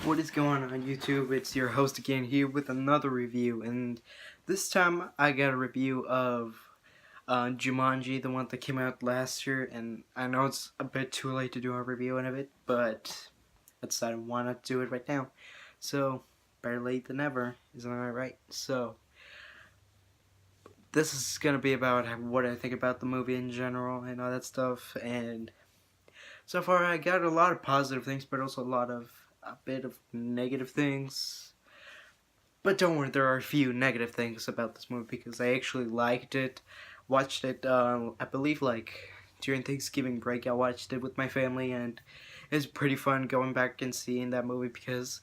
What is going on YouTube? It's your host again here with another review, and this time I got a review of Jumanji, the one that came out last year, and I know it's a bit too late to do a review of it, but I decided why not do it right now. So, better late than never, isn't that right? So, this is going to be about what I think about the movie in general and all that stuff, and so far I got a lot of positive things, but also a bit of negative things. But don't worry, there are a few negative things about this movie because I actually liked it. Watched it, I believe, like during Thanksgiving break. I watched it with my family, and it's pretty fun going back and seeing that movie because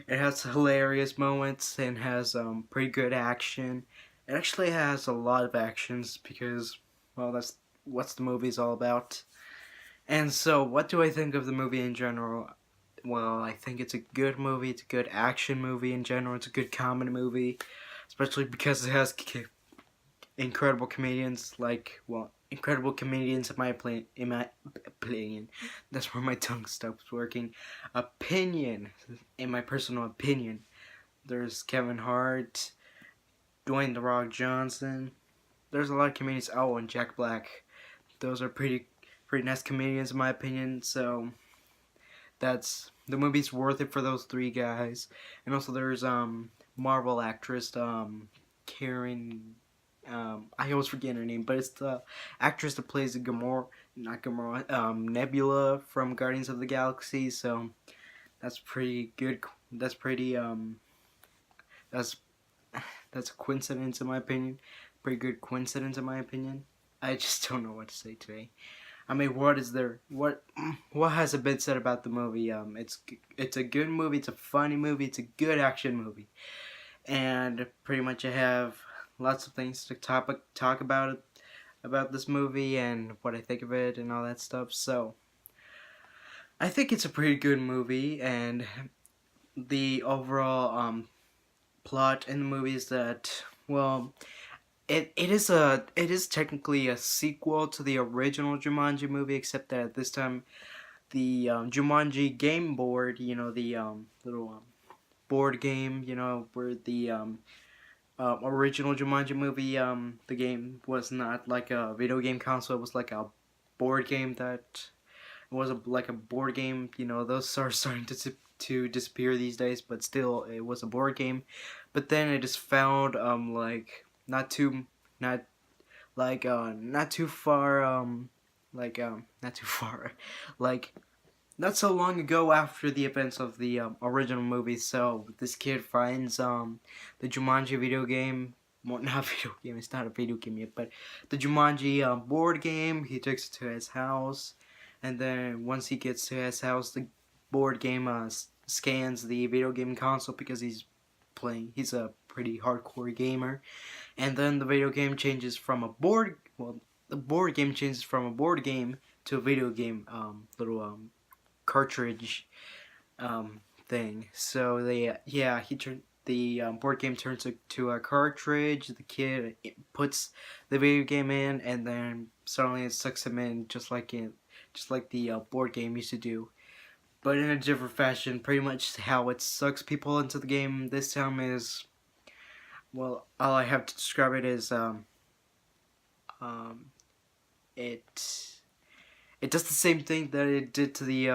it has hilarious moments and has pretty good action. It actually has a lot of actions because, well, that's what the movie's all about. And so, what do I think of the movie in general? Well, I think it's a good movie. It's a good action movie in general. It's a good comedy movie, especially because it has incredible comedians. Incredible comedians in my opinion. That's where my tongue stops working. Opinion, in my personal opinion. There's Kevin Hart, Dwayne The Rock Johnson. There's a lot of comedians. Oh, and Jack Black. Those are pretty nice comedians in my opinion. So the movie's worth it for those three guys. And also there's Marvel actress Karen, I always forget her name, but it's the actress that plays Nebula from Guardians of the Galaxy. So that's pretty good. That's pretty that's that's a coincidence in my opinion. Pretty good coincidence in my opinion. I just don't know what to say today. I mean, what is there? What hasn't been said about the movie? It's a good movie. It's a funny movie. It's a good action movie, and pretty much I have lots of things to talk about this movie and what I think of it and all that stuff. So I think it's a pretty good movie, and the overall plot in the movie is that, well, it is technically a sequel to the original Jumanji movie, except that at this time the Jumanji game board, the little board game, where the original Jumanji movie, the game was not like a video game console; it was like a board game that like a board game. Those are starting to disappear these days, but still, it was a board game. But then it is found like not not too far not too far like not so long ago after the events of the original movie. So this kid finds the Jumanji video game. Well, not video game. It's not a video game yet, but the Jumanji board game. He takes it to his house, and then once he gets to his house, the board game scans the video game console because he's a pretty hardcore gamer, and then the video game changes from a board. Well, the board game changes from a board game to a video game little cartridge thing. So he turned the board game turns to a cartridge. The kid puts the video game in, and then suddenly it sucks him in, just like the board game used to do, but in a different fashion. Pretty much how it sucks people into the game this time is, well, all I have to describe it is it does the same thing that it did to the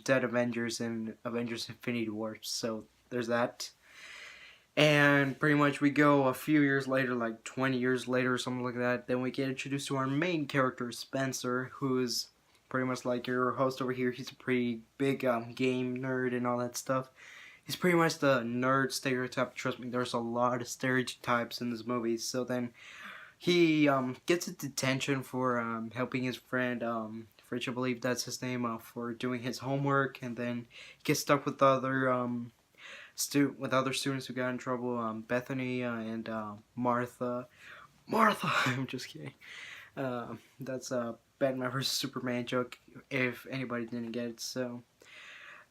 Dead Avengers and Avengers Infinity War. So there's that. And pretty much we go a few years later, like 20 years later or something like that, then we get introduced to our main character, Spencer, who's pretty much like your host over here. He's a pretty big game nerd and all that stuff. He's pretty much the nerd stereotype. Trust me, there's a lot of stereotypes in this movie. So then he gets a detention for helping his friend, Fritch, I believe that's his name, for doing his homework, and then he gets stuck with other students who got in trouble, Bethany and Martha. Martha! I'm just kidding. That's a Batman vs Superman joke, if anybody didn't get it. So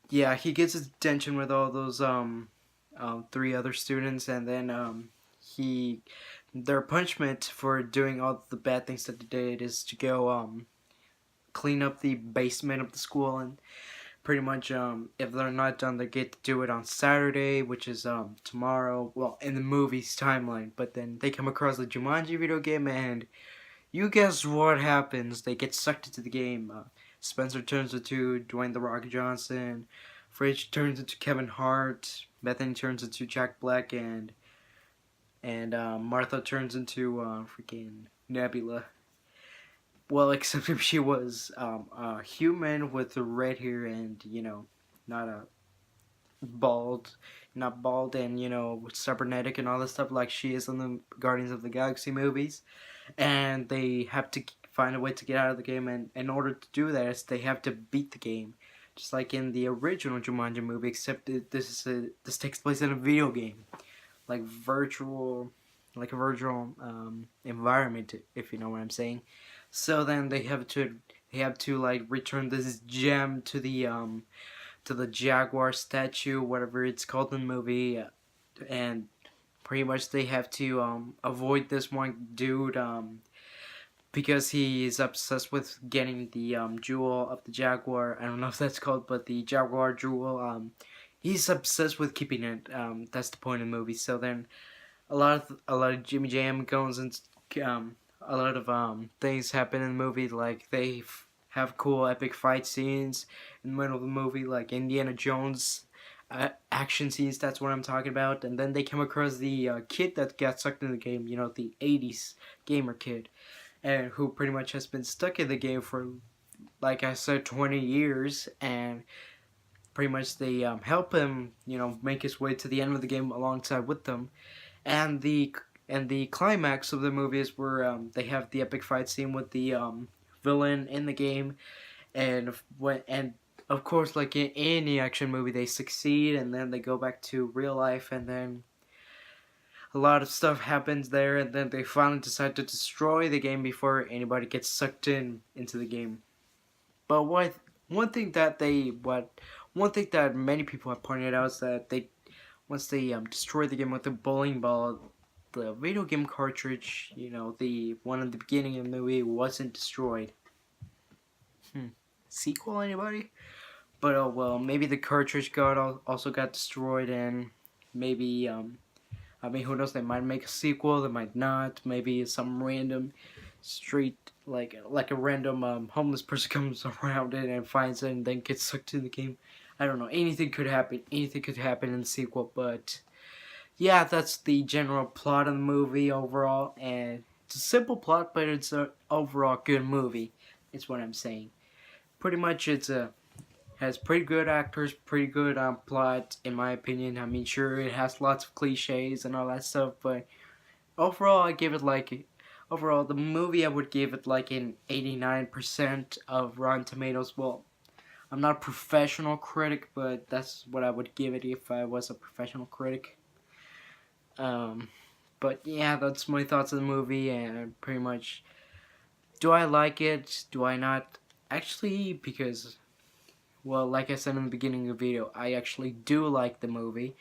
yeah, he gets his detention with all those three other students, and then their punishment for doing all the bad things that they did is to go clean up the basement of the school, and pretty much if they're not done, they get to do it on Saturday, which is tomorrow. Well, in the movie's timeline, but then they come across the Jumanji video game, and you guess what happens? They get sucked into the game. Spencer turns into Dwayne the Rock Johnson. Fridge turns into Kevin Hart. Bethany turns into Jack Black, and Martha turns into freaking Nebula. Well, except if she was a human with red hair and, not a not bald and, cybernetic and all this stuff like she is in the Guardians of the Galaxy movies. And they have to find a way to get out of the game, and in order to do that, they have to beat the game. Just like in the original Jumanji movie, except this takes place in a video game. Like a virtual environment, if you know what I'm saying. So then they have to like return this gem to the Jaguar statue, whatever it's called in the movie, and pretty much they have to avoid this one dude because he is obsessed with getting the jewel of the Jaguar. I don't know if that's called, but the Jaguar jewel. He's obsessed with keeping it. That's the point of the movie. So then a lot of Jimmy Jam goes and a lot of things happen in the movie, like they have cool epic fight scenes in the middle of the movie, like Indiana Jones action scenes. That's what I'm talking about. And then they come across the kid that got sucked in the game, the 80s gamer kid, and who pretty much has been stuck in the game for, like I said, 20 years, and pretty much they help him, make his way to the end of the game alongside with them. And the climax of the movie is where they have the epic fight scene with the villain in the game, and of course, like in any action movie, they succeed, and then they go back to real life, and then a lot of stuff happens there, and then they finally decide to destroy the game before anybody gets sucked into the game. But one thing that many people have pointed out is that once they destroy the game with the bowling ball, the video game cartridge, the one at the beginning of the movie, wasn't destroyed. Sequel, anybody? But oh well, maybe the cartridge also got destroyed, and maybe who knows? They might make a sequel, they might not. Maybe some random street, like a random homeless person comes around it and finds it and then gets sucked into the game. I don't know. Anything could happen. Anything could happen in the sequel, but yeah, that's the general plot of the movie overall, and it's a simple plot, but it's an overall good movie. It's what I'm saying. Pretty much, has pretty good actors, pretty good plot, in my opinion. I mean, sure, it has lots of cliches and all that stuff, but overall, the movie, I would give it like an 89% of Rotten Tomatoes. Well, I'm not a professional critic, but that's what I would give it if I was a professional critic. But yeah, that's my thoughts on the movie, and pretty much, do I like it? Do I not? Actually, because, well, like I said in the beginning of the video, I actually do like the movie.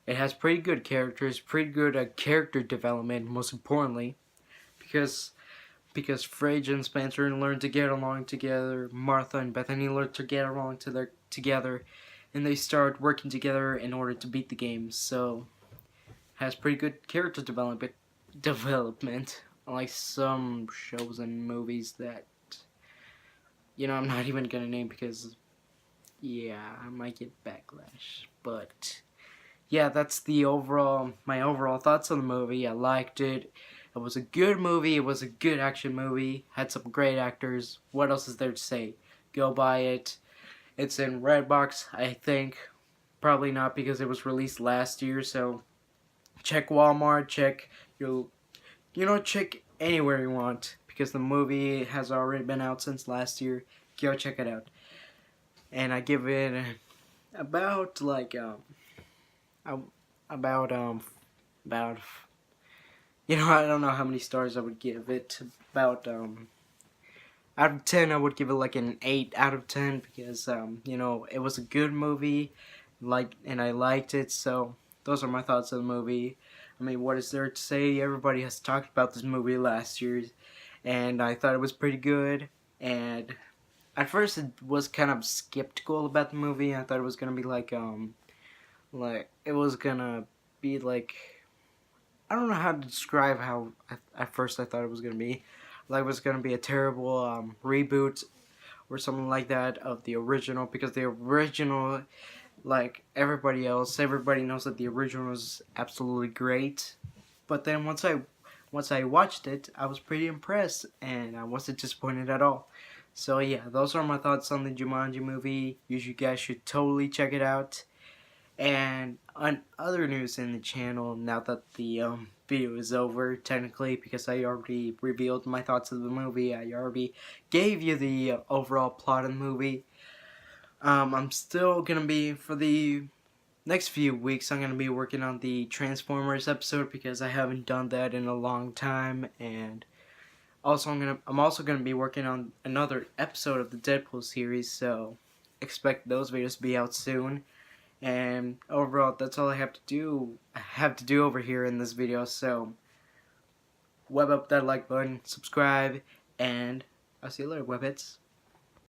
It has pretty good characters, pretty good character development, most importantly, because Fridge and Spencer learn to get along together, Martha and Bethany learn to get along together, and they start working together in order to beat the game. So, has pretty good character development, unlike some shows and movies that, I'm not even gonna name because, yeah, I might get backlash. But yeah, that's my overall thoughts on the movie. I liked it. It was a good movie. It was a good action movie. Had some great actors. What else is there to say? Go buy it. It's in Redbox, I think. Probably not, because it was released last year. So check Walmart. Check check anywhere you want, because the movie has already been out since last year. Go check it out. And I give it about I don't know how many stars I would give it. About out of 10, I would give it like an 8 out of 10, because it was a good movie, and I liked it. So those are my thoughts on the movie. I mean, what is there to say? Everybody has talked about this movie last year, and I thought it was pretty good. And at first it was kind of skeptical about the movie. I thought it was gonna be like it was gonna be like, I don't know how to describe how at first I thought it was gonna be. Like it was gonna be a terrible reboot or something like that of the original, because the original, like everybody else, everybody knows that the original was absolutely great. But then once I watched it, I was pretty impressed and I wasn't disappointed at all. So yeah, those are my thoughts on the Jumanji movie. You guys should totally check it out. And on other news in the channel, now that the video is over, technically, because I already revealed my thoughts of the movie, I already gave you the overall plot of the movie. I'm still gonna be, for the next few weeks, I'm gonna be working on the Transformers episode because I haven't done that in a long time, and also I'm also gonna be working on another episode of the Deadpool series, so expect those videos to be out soon. And overall, that's all I have to do over here in this video. So web up that like button, subscribe, and I'll see you later, webheads.